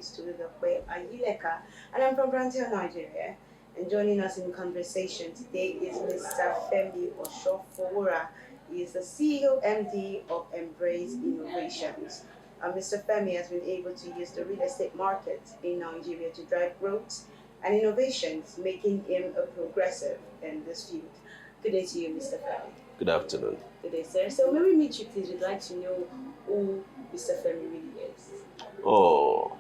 is Tolulope Ayileka, and I'm from Brantel, Nigeria. And joining us in conversation today is Mr. Femi Oshofowora. He is the CEO MD of Mbraize Innovations. Mr. Femi has been able to use the real estate market in Nigeria to drive growth and innovations, making him a progressive in this field. Good day to you, Mr. Femi. Good afternoon. Good day, sir. So, may we meet you, please? We'd like to know who Mr. Femi really is. Oh,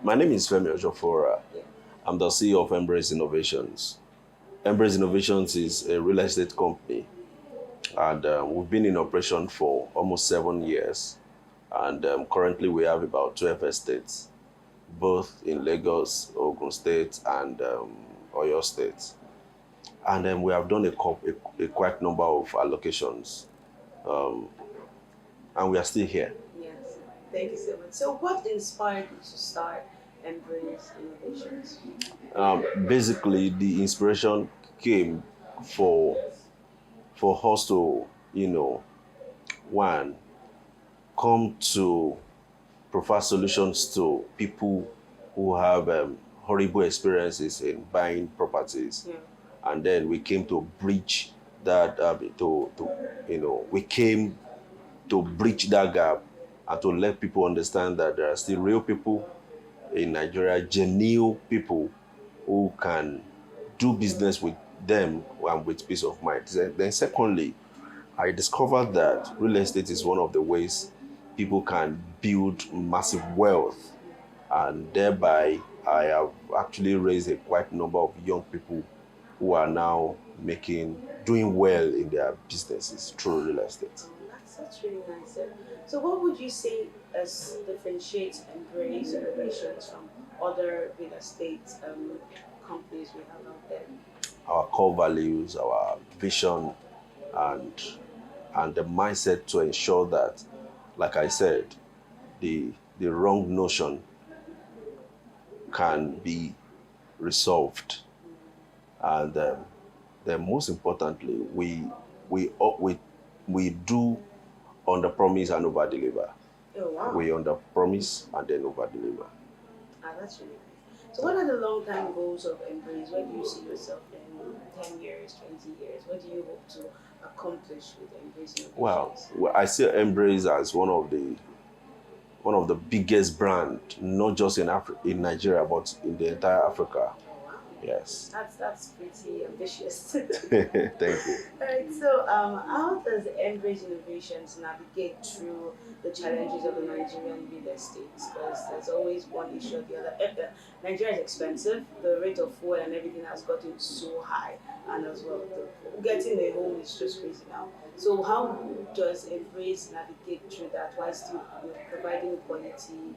my name is Femi Oshofowora. Yeah. I'm the CEO of Mbraize Innovations. Mbraize Innovations is a real estate company, and we've been in operation for almost 7 years. And currently, we have about 12 estates, both in Lagos, Ogun State, and Oyo State. And we have done a quite number of allocations, and we are still here. Yes. Thank you so much. So, what inspired you to start Mbraize Innovations? Basically, the inspiration came for us to, one, come to provide solutions to people who have horrible experiences in buying properties. Yeah. And then we came to bridge that, we came to bridge that gap and to let people understand that there are still real people in Nigeria, genuine people who can do business with them and with peace of mind. Then secondly, I discovered that real estate is one of the ways people can build massive wealth, and thereby I have actually raised a quite number of young people who are now doing well in their businesses through real estate. That's really nice, sir. So, what would you say differentiates Mbraize Innovations from other real estate companies we have out there? Our core values, our vision, and the mindset to ensure that, like I said, the wrong notion can be resolved. And then most importantly, we do under promise and over deliver. Oh, wow. We under promise and then over deliver. That's really nice. So, what are the long term goals of Mbraize? Where do you see yourself in 10 years, 20 years? What do you hope to accomplish with Mbraize Innovations? Well, I see Mbraize as one of the biggest brand, not just in Nigeria, but in the entire Africa. Yes. That's pretty ambitious. Thank you. All right. So, how does Mbraize Innovations navigate through the challenges of the Nigerian real estate? Because there's always one issue or the other. Nigeria is expensive. The rate of fuel and everything has gotten so high, and as well, getting a home is just crazy now. So, how does Mbraize navigate through that while still providing quality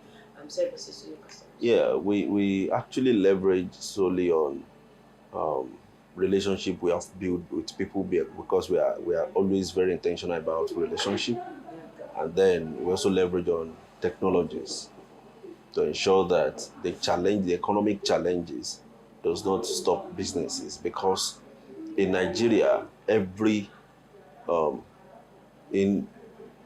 services to your customers? Yeah, we actually leverage solely on relationship we have built with people, because we are always very intentional about relationship. And then we also leverage on technologies to ensure that the economic challenges does not stop businesses, because in Nigeria, in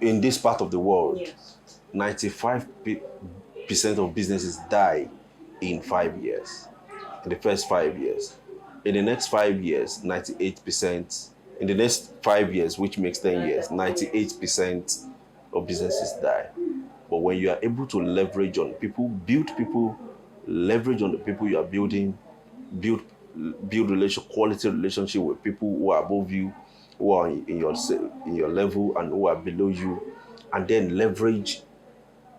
this part of the world, Yes. 95% of businesses die in 5 years, in the first 5 years. In the next 5 years, 98%, in the next 5 years, which makes 10 years, 98% of businesses die. But when you are able to leverage on people, leverage on the people you are building, build quality relationship with people who are above you, who are in your level, and who are below you, and then leverage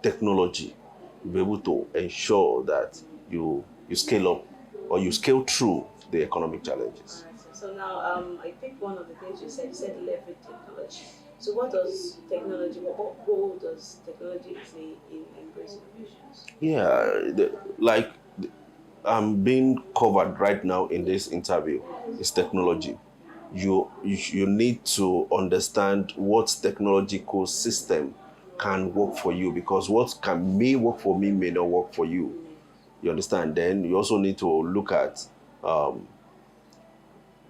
technology, you'll be able to ensure that you scale up, or you scale through the economic challenges. All right, so now I think one of the things you said leverage technology. So what does technology, what role does technology play in Mbraize Innovations? Yeah, I'm being covered right now in this interview is technology. You need to understand what technological system can work for you, because what may work for me may not work for you. You understand? Then you also need to look at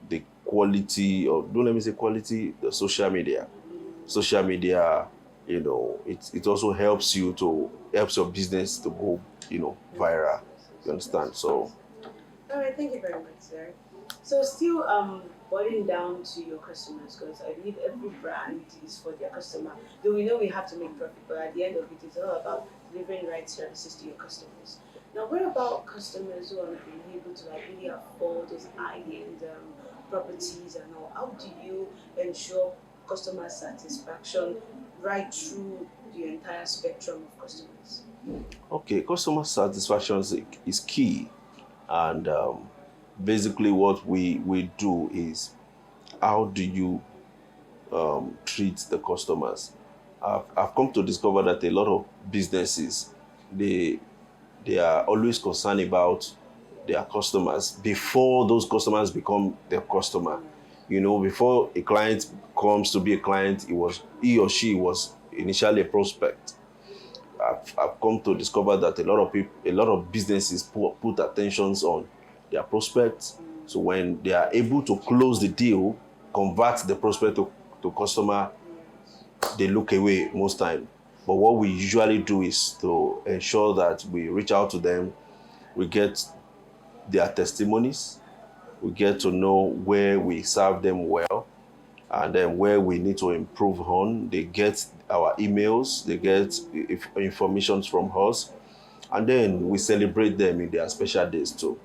the quality, or don't let me say quality, the social media it also helps your business to go, viral. You understand? So, All right, thank you very much, sir. So still boiling down to your customers, because I believe every brand is for their customer. Though we know we have to make profit, but at the end of it, it's all about delivering right services to your customers. Now, what about customers who are not being able to like really afford those high-end properties and all? How do you ensure customer satisfaction right through the entire spectrum of customers? okay, customer satisfaction is key. And basically, what we do is, how do you treat the customers? I've come to discover that a lot of businesses, they they are always concerned about their customers before those customers become their customer. Before a client comes to be a client, he or she was initially a prospect. I've come to discover that a lot of businesses put attentions on their prospects. So when they are able to close the deal, convert the prospect to customer, they look away most time. But what we usually do is to ensure that we reach out to them, we get their testimonies, we get to know where we serve them well, and then where we need to improve on. They get our emails, they get information from us, and then we celebrate them in their special days too.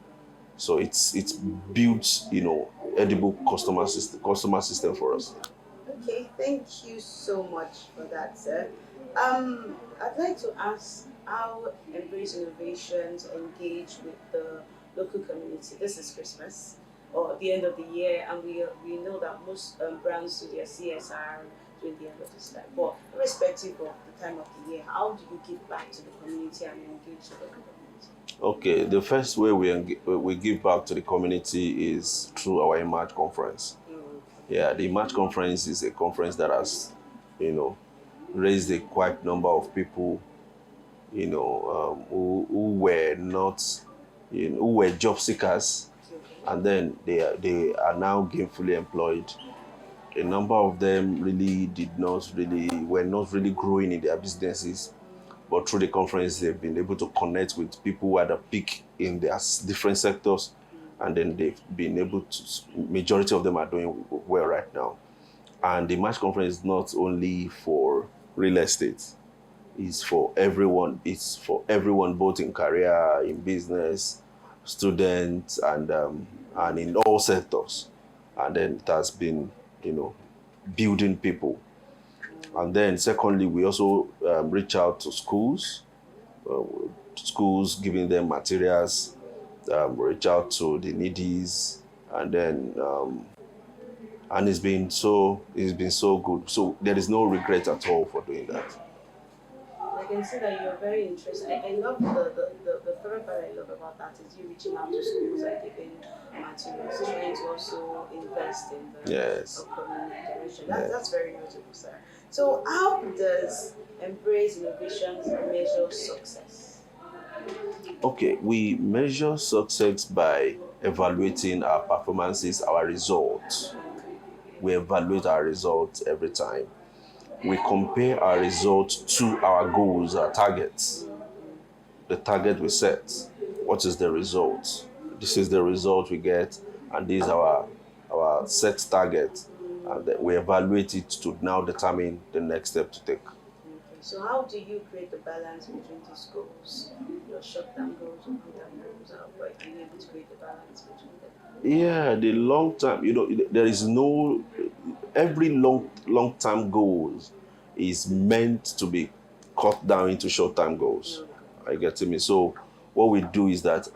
So it's built, edible customer system for us. Okay, thank you so much for that, sir. I'd like to ask how Embrace Innovations engage with the local community. This is Christmas or the end of the year, and we know that most brands do their CSR during the end of this time. But irrespective of the time of the year, how do you give back to the community and engage the local community? Okay, the first way we give back to the community is through our Emerge conference. Yeah, the Emerge conference is a conference that has, you know, raised a quite number of people, who were not, who were job seekers, and then they are now gainfully employed. A number of them were not really growing in their businesses, but through the conference they've been able to connect with people who are at a peak in their different sectors, and then they've been able to. Majority of them are doing well right now. And the March conference is not only for real estate; it's for everyone. It's for everyone, both in career, in business, students, and in all sectors. And then it has been, building people. And then secondly, we also reach out to uh, schools, giving them materials, reach out to the needies, and then and it's been so good. So there is no regret at all for doing that. I can see that you're very interested. I love the favorite part I love about that is you reaching out to schools and giving materials, trying to also invest in the Yes. upcoming generation. Yeah. That's very notable, sir. So, how does Embrace Innovations measure success? Okay, we measure success by evaluating our performances, our results. We evaluate our results every time. We compare our results to our goals, our targets. The target we set. What is the result? This is the result we get, and this is our set target. And then we evaluate it to now determine the next step to take. Okay, so how do you create the balance between these goals, your short-term goals and long-term goals? How are you able to create the balance between them? Yeah, the long term, there is no, every long term goals is meant to be cut down into short term goals. I get to me. So what we do is that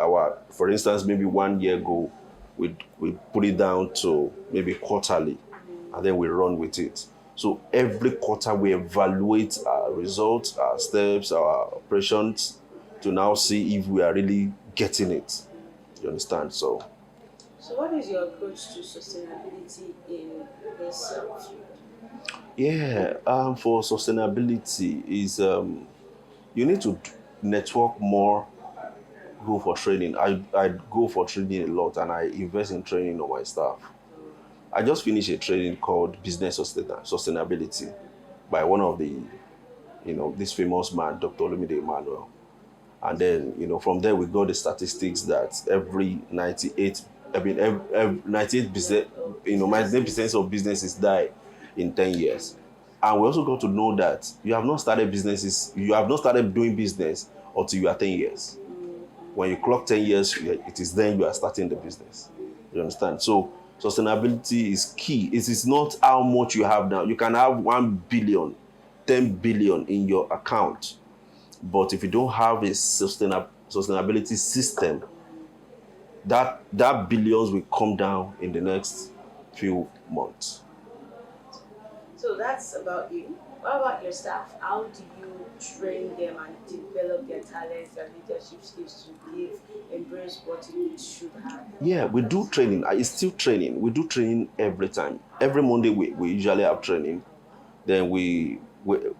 for instance, maybe 1 year goal, we put it down to maybe quarterly, and then we run with it. So every quarter we evaluate our results, our steps, our operations, to now see if we are really getting it. You understand? So, what is your approach to sustainability in this field? Yeah, for sustainability is, you need to network more, go for training. I go for training a lot, and I invest in training on my staff. I just finished a training called Business Sustainability by one of the this famous man, Dr. Olumide Emmanuel. And then, from there we got the statistics that every 98, I mean, every 98%, 98% of businesses die in 10 years. And we also got to know that you have not started doing business until you are 10 years. When you clock 10 years, it is then you are starting the business. You understand? So sustainability is key. It is not how much you have now. You can have 1 billion, 10 billion in your account. But if you don't have a sustainability system, that billions will come down in the next few months. So that's about you. What about your staff? How do you train them and develop their talents and leadership skills to give embrace what you should have? Yeah, we do training. It's still training. We do training every time. Every Monday we usually have training. Then we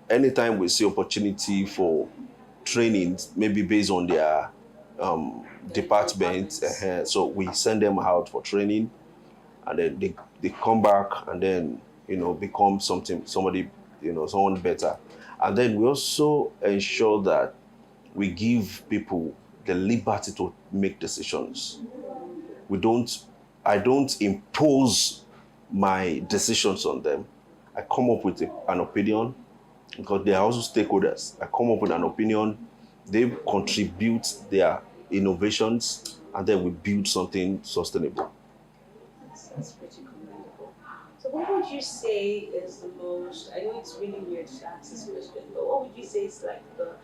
anytime we see opportunity for trainings, maybe based on their department, so we send them out for training, and then they come back and then become somebody someone better. And then we also ensure that we give people the liberty to make decisions. I don't impose my decisions on them. I come up with an opinion, because they are also stakeholders. I come up with an opinion, they contribute their innovations, and then we build something sustainable. That's pretty commendable. So what would you say is the most, I know it's really weird to ask this question, but what would you say is like the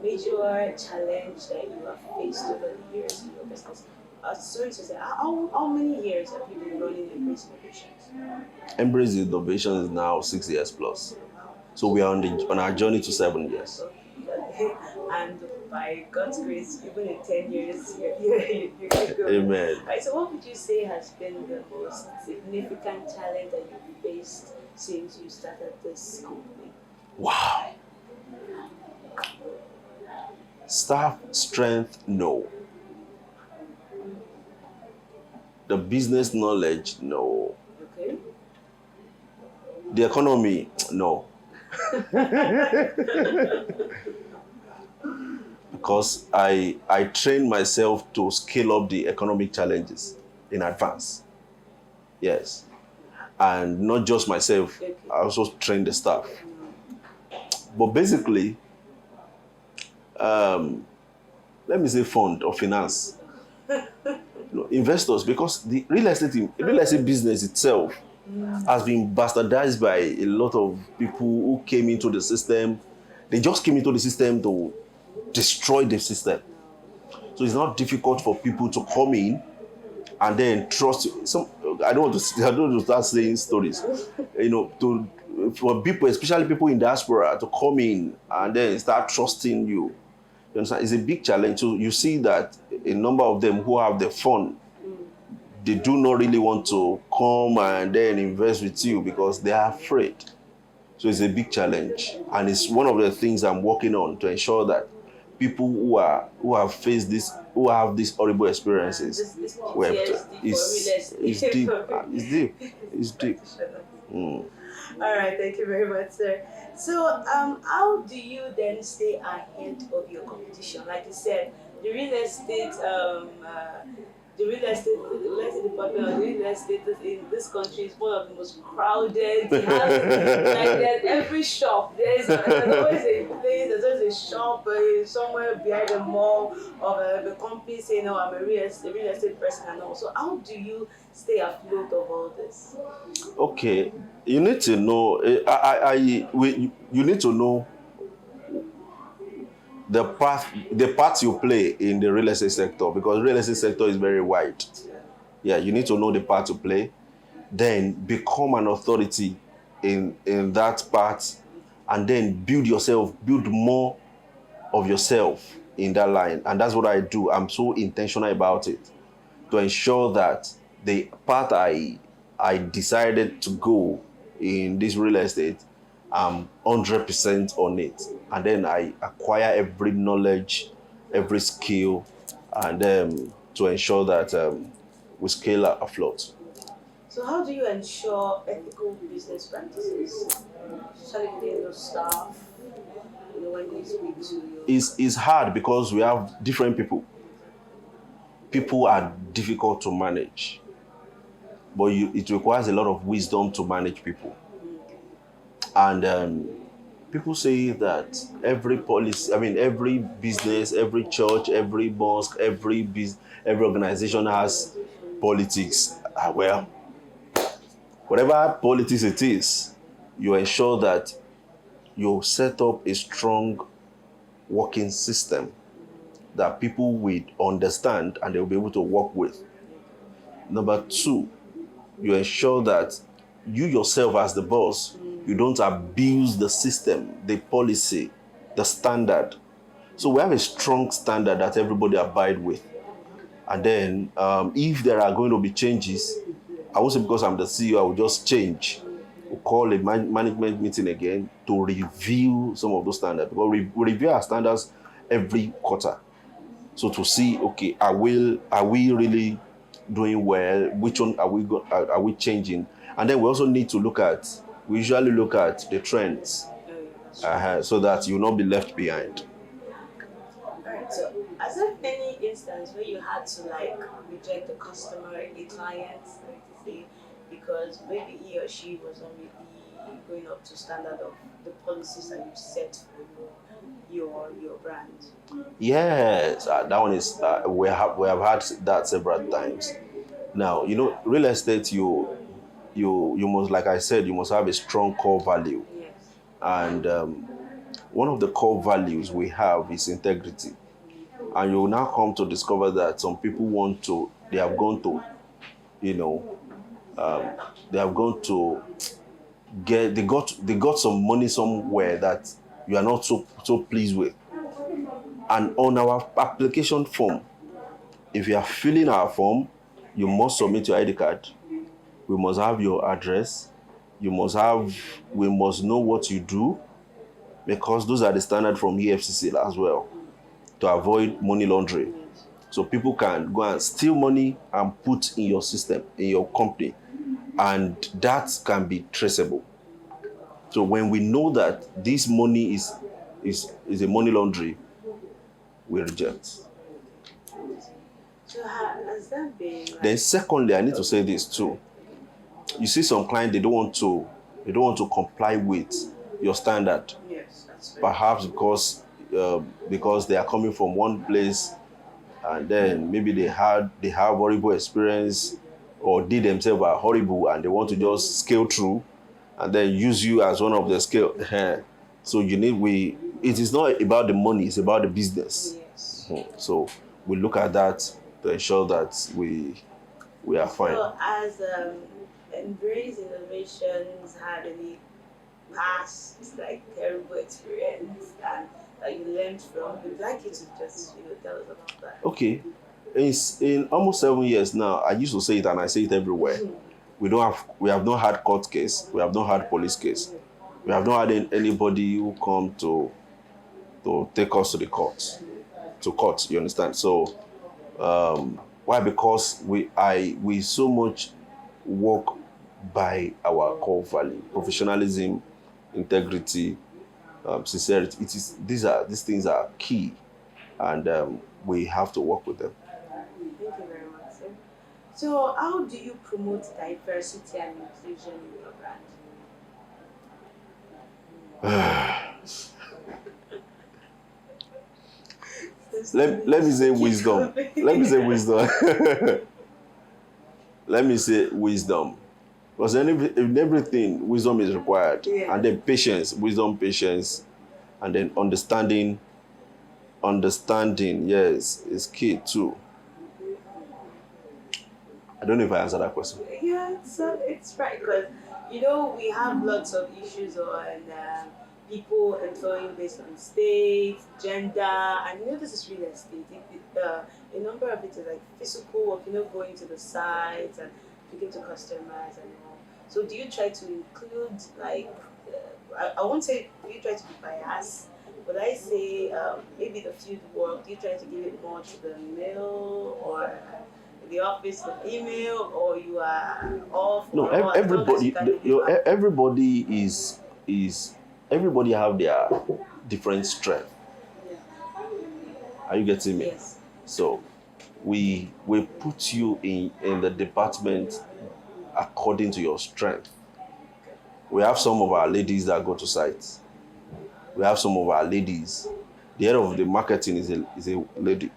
major challenge that you have faced over the years in your business? Sorry to say, how many years have you been running Mbraize Innovations? Mbraize Innovations is now 6 years plus. So we are on our journey to 7 years. And by God's grace, even in 10 years, you're good. Amen. Right, so what would you say has been the most significant challenge that you've faced since you started this company? Wow. Staff strength, no. The business knowledge, no. Okay. The economy, no. Because I train myself to scale up the economic challenges in advance. Yes. And not just myself, okay. I also train the staff. But basically, let me say fund or finance. Investors, because the real estate business itself has been bastardized by a lot of people who came into the system. They just came into the system to destroy the system. So it's not difficult for people to come in and then trust you. I don't want to start saying stories. For people, especially people in diaspora, to come in and then start trusting you. You understand? It's a big challenge. So you see that a number of them who have the fund, they do not really want to come and then invest with you because they are afraid. So it's a big challenge. And it's one of the things I'm working on to ensure that people who have faced this, who have these horrible experiences, it's deep. All right, thank you very much, sir. So, how do you then stay ahead of your competition? Like you said, the real estate department or the real estate in this country is one of the most crowded. It has, like there's every shop. There's always a place. There's always a shop somewhere behind the mall of the company saying, "No, I'm a real estate person," and all. So how do you stay afloat of all this? Okay, you need to know. You need to know the part you play in the real estate sector, because real estate sector is very wide. Yeah, you need to know the part to play, then become an authority in that part, and then build more of yourself in that line. And that's what I do. I'm so intentional about it to ensure that the part I decided to go in this real estate, I'm 100% on it. And then I acquire every knowledge, every skill, and to ensure that we scale afloat. So how do you ensure ethical business practices, especially within your staff? when you speak to your It's hard because we have different people. People are difficult to manage, but it requires a lot of wisdom to manage people. And people say that every policy, I mean, every business, every church, every mosque, every organization has politics. Well, whatever politics it is, you ensure that you set up a strong working system that people will understand and they'll be able to work with. Number two, you ensure that you yourself as the boss, you don't abuse the system, the policy, the standard. So we have a strong standard that everybody abide with. And then if there are going to be changes, I won't say because I'm the CEO, I will just change. We'll call a management meeting again to review some of those standards. Because we review our standards every quarter. So to see, okay, are we really doing well? Which one are we changing? And then we also need to we usually look at the trends so that you will not be left behind. Alright, so has there been any instance where you had to like reject a customer, a client, like to say, because maybe he or she was not maybe going up to standard of the policies that you set for your brand? Yes, that one is. We have had that several times. Now, real estate. You must, like I said, you must have a strong core value, Yes. and one of the core values we have is integrity. And you will now come to discover that some people they have gone to, they have gone to they got some money somewhere that you are not so pleased with. And on our application form, if you are filling our form, you must submit your ID card. We must have your address. We must know what you do, because those are the standard from EFCC as well, to avoid money laundering. So people can go and steal money and put in your system, in your company, and that can be traceable. So when we know that this money is a money laundering, we reject. So has that been like... Then secondly, I need to say this too. You see some clients, they don't want to comply with your standard. Yes, that's right. Perhaps because they are coming from one place, and then maybe they have horrible experience, or they themselves are horrible and they want to just scale through and then use you as one of the scale. So it is not about the money, it's about the business. Yes. So we look at that to ensure that we are fine. So as Mbraize Innovations had any past like terrible experience and that you learned from, we'd like you to just tell us about that. Okay. In almost 7 years now, I used to say it and I say it everywhere. We have not had court case, we have not had police case. We have not had anybody who come to take us to the court. To court, you understand? So why? Because we so much work by our core value: professionalism, integrity, sincerity. These things are key, and we have to work with them. Thank you very much, sir. So how do you promote diversity and inclusion in your brand? Let me say wisdom. Let me say wisdom. Let me say wisdom. Because in everything, wisdom is required. Yeah. And then patience, and then understanding. Understanding, yes, is key too. I don't know if I answered that question. Yeah, it's right, because we have lots of issues on people employing based on state, gender, and this is real estate. A number of it is like physical work, going to the sites and speaking to customers and all. So do you try to include like, I won't say do you try to be biased, but I say maybe the field work, do you try to give it more to the male, or the office, the female, or you are off? No, everybody have different strength. Yeah. Are you getting me? Yes. So we put you in the department according to your strength. We have some of our ladies that go to sites. We have some of our ladies. The head of the marketing is a lady.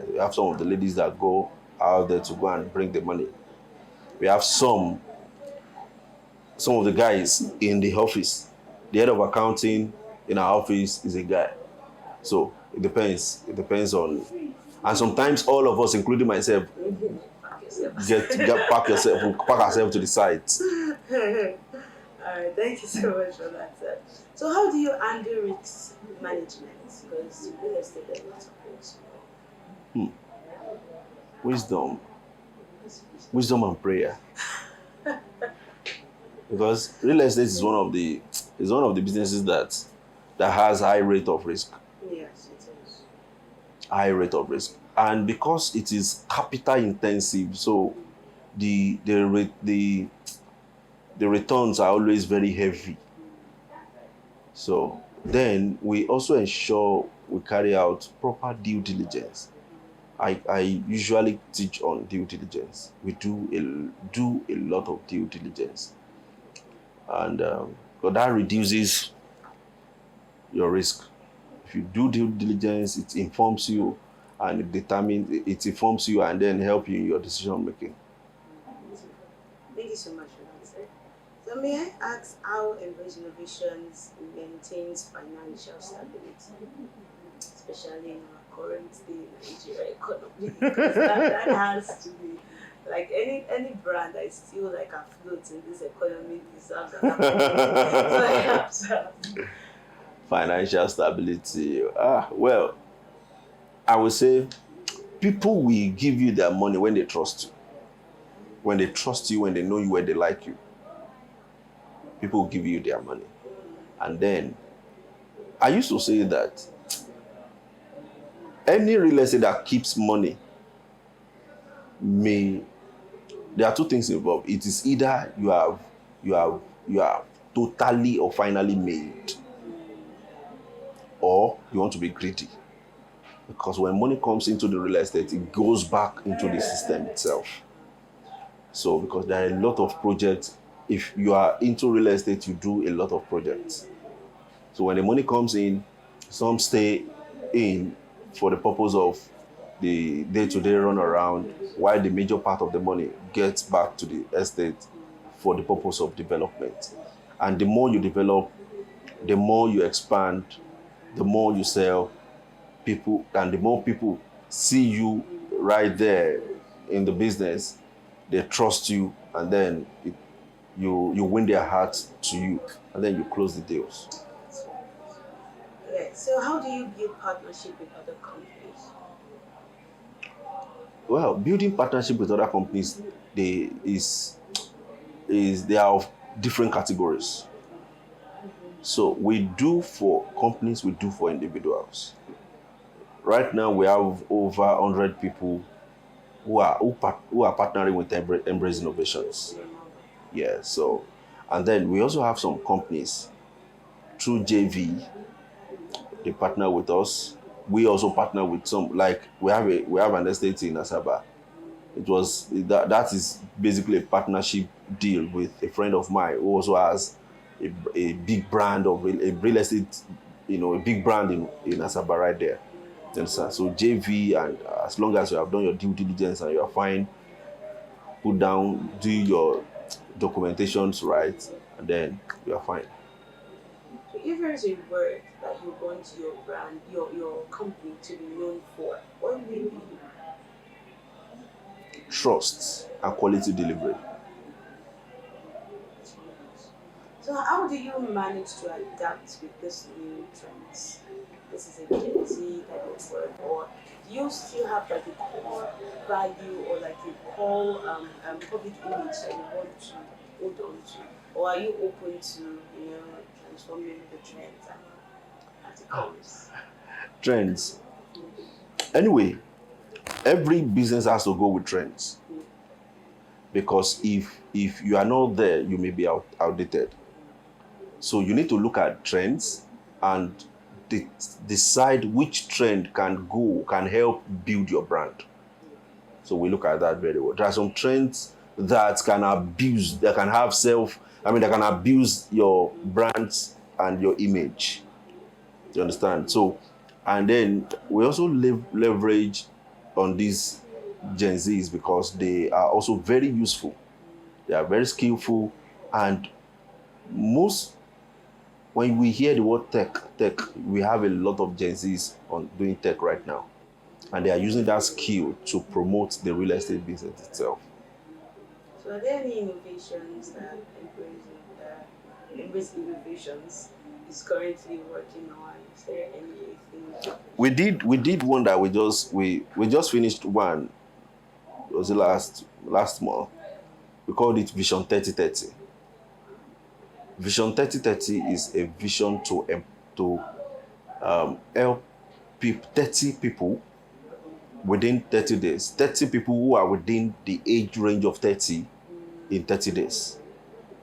We have some of the ladies that go out there to go and bring the money. We have some of the guys in the office. The head of accounting in our office is a guy. So it depends. It depends on, and sometimes all of us, including myself, pack ourselves to the site. All right, thank you so much for that, sir. So, how do you handle risk management? Because real estate is a lot of risk. Wisdom and prayer. Because real estate is one of the businesses that has high rate of risk. Yes, it is. High rate of risk, and because it is capital intensive, so the returns are always very heavy. So then we also ensure we carry out proper due diligence. I usually teach on due diligence. We do a lot of due diligence, and but that reduces your risk. If you do due diligence, it informs you, and it informs you, and then help you in your decision making. Thank you so much for that, sir. So, may I ask how Mbraize Innovations maintains financial stability, especially in our current day Nigeria economy? Because that has to be like any brand that is still like afloat in this economy deserves that. So I have to ask. Financial stability. Well, I would say people will give you their money when they trust you. When they trust you, when they know you, when they like you. People will give you their money. And then, I used to say that any real estate that keeps money there are two things involved. It is either you are totally or finally made, or you want to be greedy. Because when money comes into the real estate, it goes back into the system itself. So because there are a lot of projects, if you are into real estate, you do a lot of projects. So when the money comes in, some stay in for the purpose of the day-to-day run around, while the major part of the money gets back to the estate for the purpose of development. And the more you develop, the more you expand, the more you sell, people, and the more people see you right there in the business, they trust you, and then you win their hearts to you, and then you close the deals. Okay, so how do you build partnership with other companies? Well, building partnership with other companies, they are of different categories. So we do for companies, we do for individuals. Right now, we have over 100 people who are partnering with Mbraize Innovations. Yeah, so, and then we also have some companies through JV, they partner with us. We also partner with some, like we have an estate in Asaba. That is basically a partnership deal with a friend of mine who also has a big brand of a real estate, a big brand in Asaba right there. So JV, and as long as you have done your due diligence and you are fine, put down, do your documentations right, and then you are fine. So if there is a word that you want your brand, your company to be known for, what will it be? Trust and quality delivery. So how do you manage to adapt with this new trends? This is a Gen Z type of word, or do you still have like a core value or like a core public image that you want to hold on to, or are you open to transforming the trends as it comes? Trends. Anyway, every business has to go with trends, because if you are not there, you may be outdated. So you need to look at trends and decide which trend can help build your brand. So we look at that very well. There are some trends that can abuse your brands and your image. You understand? So, and then we also leverage on these Gen Zs because they are also very useful. They are very skillful, and when we hear the word tech, we have a lot of Gen Zs on doing tech right now, and they are using that skill to promote the real estate business itself. So are there any innovations that Mbraize Innovations is currently working on? Is there anything? We did one that we just finished one. It was the last month. We called it Vision 3030. Vision 3030 is a vision to help 30 people within 30 days. 30 people who are within the age range of 30 in 30 days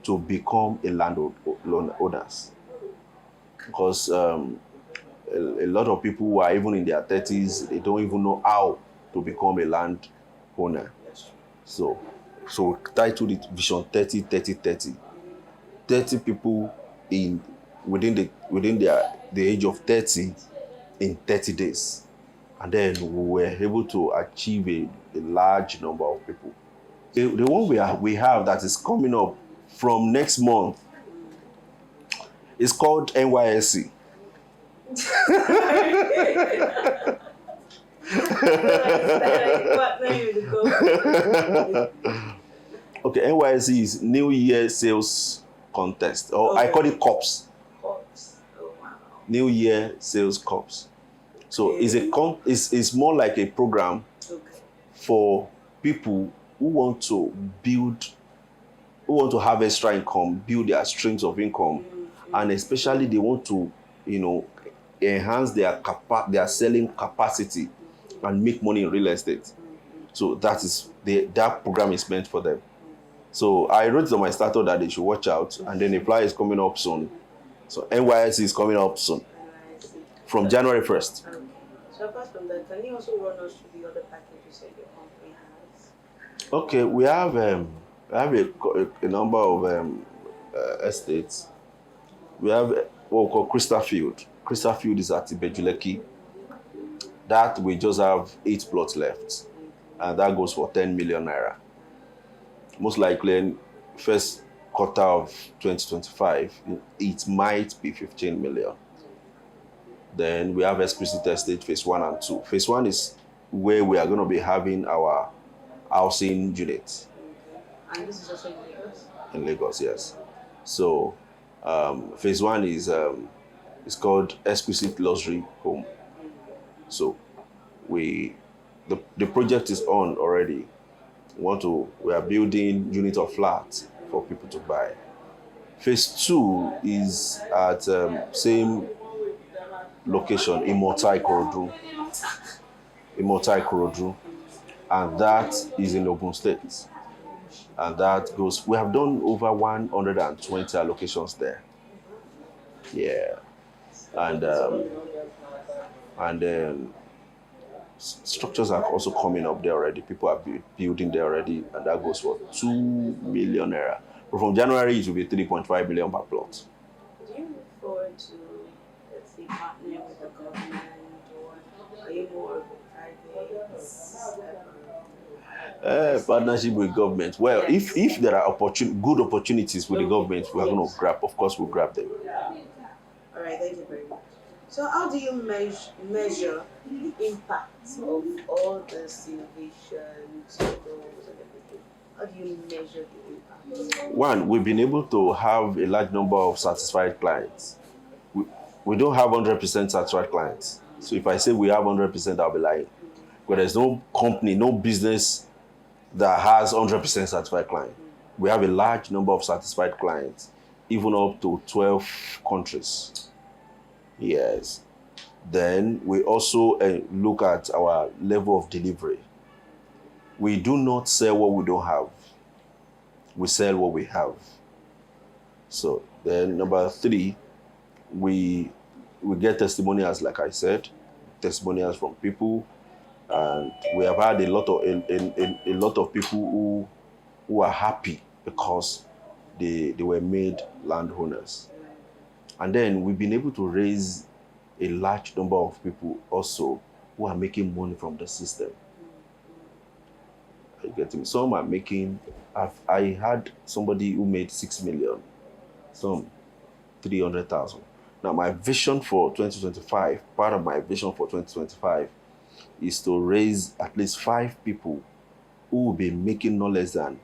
to become a owners. Because a lot of people who are even in their 30s, they don't even know how to become a land owner. So we titled it Vision 30 30 30. 30 people within the age of 30 in 30 days. And then we were able to achieve a large number of people. The one we have that is coming up from next month is called NYSC. Okay, NYSC is New Year Sales Contest, or I call it COPS. COPS. Oh wow. New Year Sales COPS. So it's more like a program for people who want to have extra income, build their streams of income, and especially they want to, enhance their selling capacity and make money in real estate. So that program is meant for them. So I wrote on my starter that they should watch out, and then the flyer is coming up soon. So NYSC is coming up soon from January 1st. Okay. So apart from that, can you also run us through the other packages that your company has? Okay, we have a number of estates. We have what we call Crystal Field. Crystal Field is at Ibejuleki. That we just have 8 plots left, and that goes for 10 million naira. Most likely, in first quarter of 2025, it might be 15 million. Then we have Explicit Estate Phase 1 and 2. Phase 1 is where we are going to be having our housing unit. And this is also in Lagos? In Lagos, yes. So Phase 1 is called Exquisite Luxury Home. So the project is on already. We are building unit of flats for people to buy. Phase 2 is at same location, Imota Ikorodu, and that is in Ogun State. And we have done over 120 allocations there. Yeah. And then structures are also coming up there already. People are building there already, and that goes for 2 million naira. But from January, it will be 3.5 million per plot. Do you look forward to, let's say, partnering with the government, or are you more of a private? Partnership with government. Well, yes. if there are good opportunities with the government, we are going to grab. Of course, we'll grab them. All right, thank you very much. So, how do you measure the impact of all this innovations, goals, and everything? How do you measure the impact? One, we've been able to have a large number of satisfied clients. We don't have 100% satisfied clients. So if I say we have 100%, I'll be lying. But there's no company, no business that has 100% satisfied clients. We have a large number of satisfied clients, even up to 12 countries. Yes. Then we also look at our level of delivery. We do not sell what we don't have. We sell what we have. So then number 3, we we get testimonials, like I said, testimonials from people, and we have had a lot of a lot of people who are happy because they were made landowners. And then we've been able to raise a large number of people also who are making money from the system. You get me? Some are making, I had somebody who made 6 million, some 300,000. Now my vision for 2025, part of my vision for 2025 is to raise at least 5 people who will be making no less than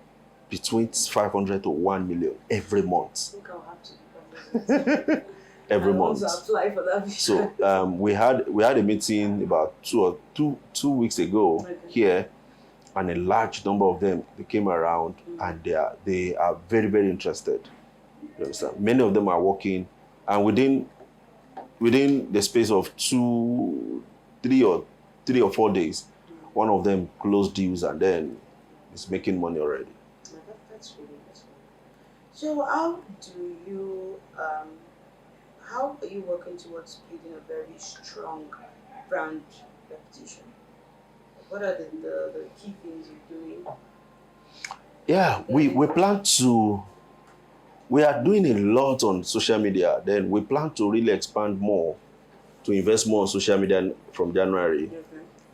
between 500 to 1 million every month. I think I'll have to every I want month. to apply for that vision. So we had a meeting about two weeks ago here, and a large number of them, they came around, and they are very, very interested. You understand? Many of them are working, and within the space of 3 or 4 days, one of them closed deals and then is making money already. Yeah, that's really. So how are you working towards building a very strong brand reputation? What are the key things you're doing? Yeah, we plan to. We are doing a lot on social media. Then we plan to really expand more, to invest more on social media from January. Okay.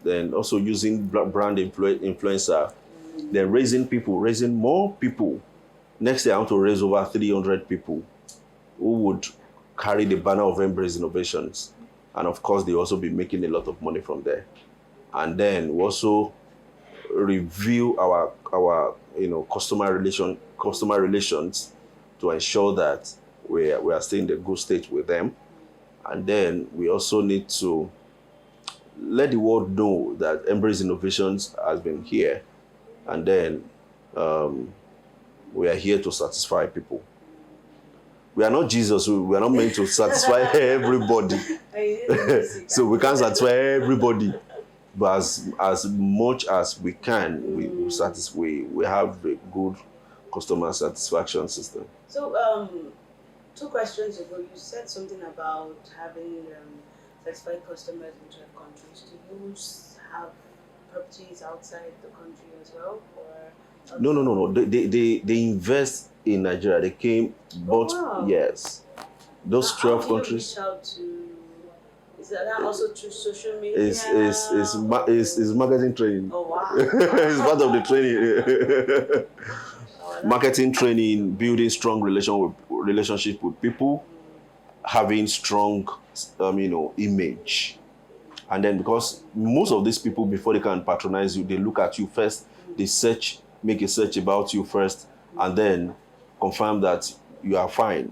Then also using brand influencer. Then raising more people. Next year I want to raise over 300 people who would carry the banner of Mbraize Innovations. And of course, they also be making a lot of money from there. And then we also review our customer relations to ensure that we are still in the good state with them. And then we also need to let the world know that Mbraize Innovations has been here. And then we are here to satisfy people. We are not Jesus. We are not meant to satisfy everybody. So we can't satisfy everybody. But as much as we can, we have a good customer satisfaction system. So 2 questions ago, you said something about having satisfied customers in 12 countries. Do you have properties outside the country as well? Or No. They invest in Nigeria. They came, but yes, those 12 countries. How do you reach out to? Is that also through social media? Is marketing training. Oh wow! It's part of the training. Marketing training, building strong relationship with people, having strong, image, and then because most of these people, before they can patronize you, they look at you first. They make a search about you first, and then confirm that you are fine.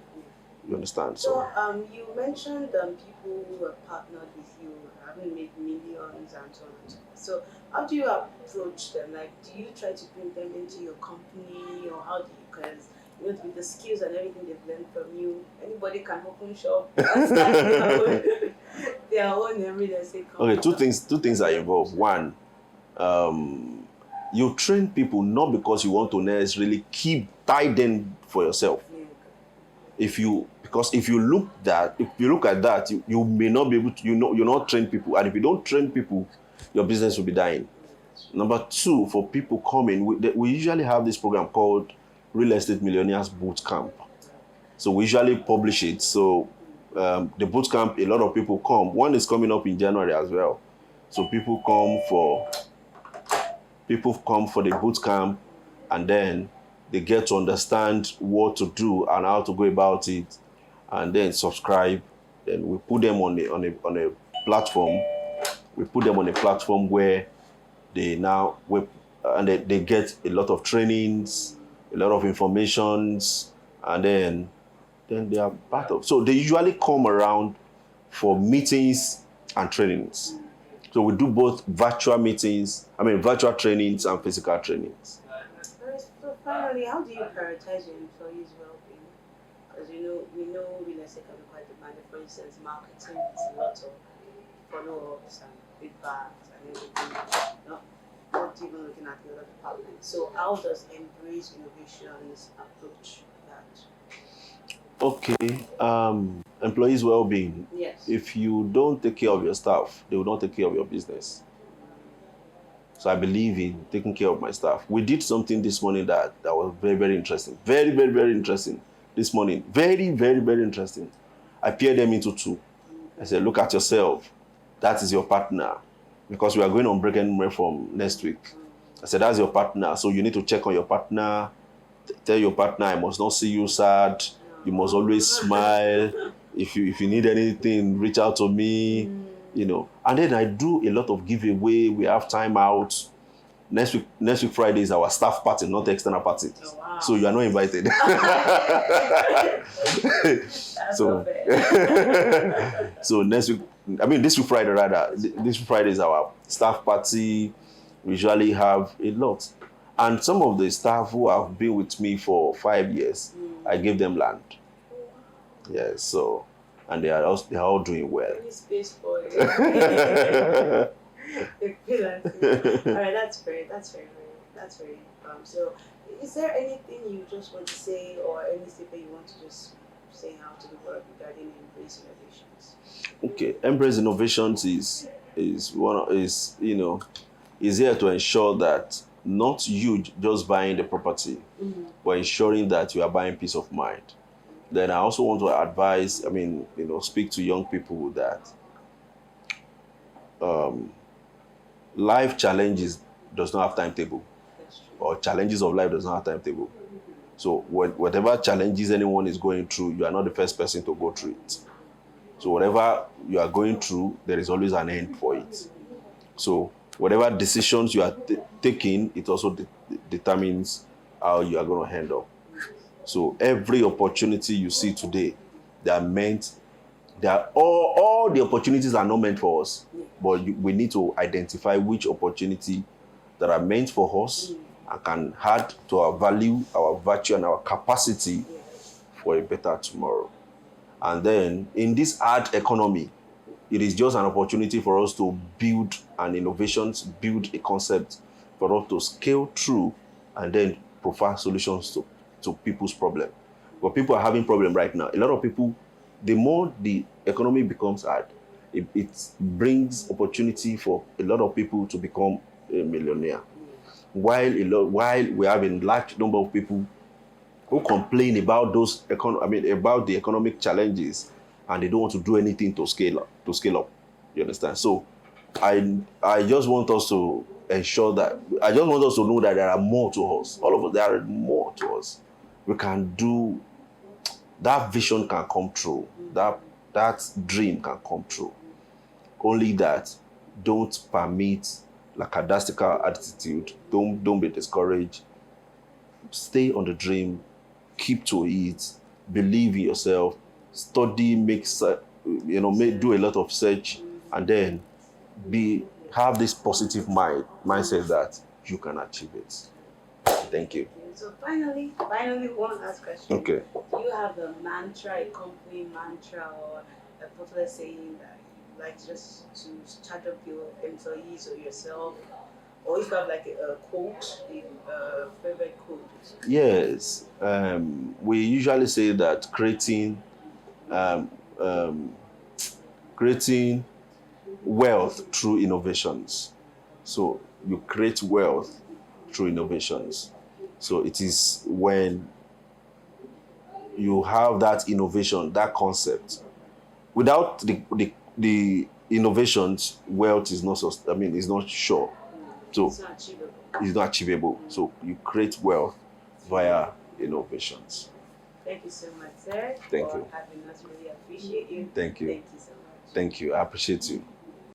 You understand? So you mentioned people who have partnered with you, having made millions and so on and so forth. So how do you approach them? Like, do you try to bring them into your company, or how do you? Because with the skills and everything they've learned from you, anybody can open shop and start their own everyday company. Okay, two things are involved. One, you train people not because you want to necessarily tie them for yourself. Yeah. If you look at that, you may not be able to. You're not train people, and if you don't train people, your business will be dying. Number 2, for people coming, we usually have this program called Real Estate Millionaires Boot Camp. So we usually publish it. So the boot camp, a lot of people come. One is coming up in January as well. So people come for the boot camp, and then they get to understand what to do and how to go about it, and then subscribe. Then we put them on a platform. We put them on a platform where they get a lot of trainings, a lot of informations, and then they are part of. So they usually come around for meetings and trainings. So we do both virtual trainings and physical trainings. So finally, how do you prioritize your employees' well-being? Because we know real estate can be quite demanding. For instance, marketing is a lot of follow-ups and feedbacks and everything. Not even looking at the other departments. So how does Mbraize Innovations approach that? Okay. employees' well-being. Yes. If you don't take care of your staff, they will not take care of your business. So I believe in taking care of my staff. We did something this morning that was very, very interesting. Very, very, very interesting this morning. Very, very, very interesting. I paired them into two. I said, look at yourself. That is your partner. Because we are going on break and break from next week. I said, that's your partner. So you need to check on your partner. Tell your partner, I must not see you sad. You must always smile. If you need anything, reach out to me. You know. And then I do a lot of giveaway. We have time out. Next week Friday is our staff party, not the external party. Oh, wow. So you are not invited. So, so next week, this week Friday rather. This week Friday is our staff party. We usually have a lot. And some of the staff who have been with me for 5 years, I gave them land. Yes, so, and they are all doing well. Space for it. All right, that's very. So, is there anything you just want to say, or anything that you want to just say out to the world regarding Mbraize Innovations? Okay, Mbraize Innovations is here to ensure that not you just buying the property, but ensuring that you are buying peace of mind. Then I also want to advise, speak to young people that life challenges does not have timetable, or challenges of life does not have timetable. So whatever challenges anyone is going through, you are not the first person to go through it. So whatever you are going through, there is always an end for it. So whatever decisions you are taking, it also determines how you are going to handle. So every opportunity you see today, all the opportunities are not meant for us, but we need to identify which opportunity that are meant for us and can add to our value, our virtue, and our capacity for a better tomorrow. And then in this hard economy, it is just an opportunity for us to build an innovation, build a concept for us to scale through and then provide solutions to people's problem. But people are having problem right now. A lot of people, the more the economy becomes hard, it brings opportunity for a lot of people to become a millionaire. While we have a large number of people who complain about about the economic challenges, and they don't want to do anything to scale up. You understand? So I just want us to ensure that, I just want us to know that there are more to us. All of us, there are more to us. We can do, that vision can come true. That dream can come true. Only that, don't permit lackadaisical attitude. Don't be discouraged. Stay on the dream. Keep to it. Believe in yourself. Study, do a lot of search, and then have this positive mindset that you can achieve it. Thank you. So finally, one last question. Okay. Do you have a mantra, a company mantra, or a popular saying that you like just to charge up your employees or yourself? Or if you have like a quote, a favorite quote? Yes. We usually say that creating wealth through innovations. So you create wealth through innovations. So it is when you have that innovation, that concept. Without the innovations, wealth is not is not sure. So it's not achievable. So you create wealth via innovations. Thank you so much, sir. Thank you. Having us. Really appreciate you. Thank you. Thank you so much. Thank you. I appreciate you.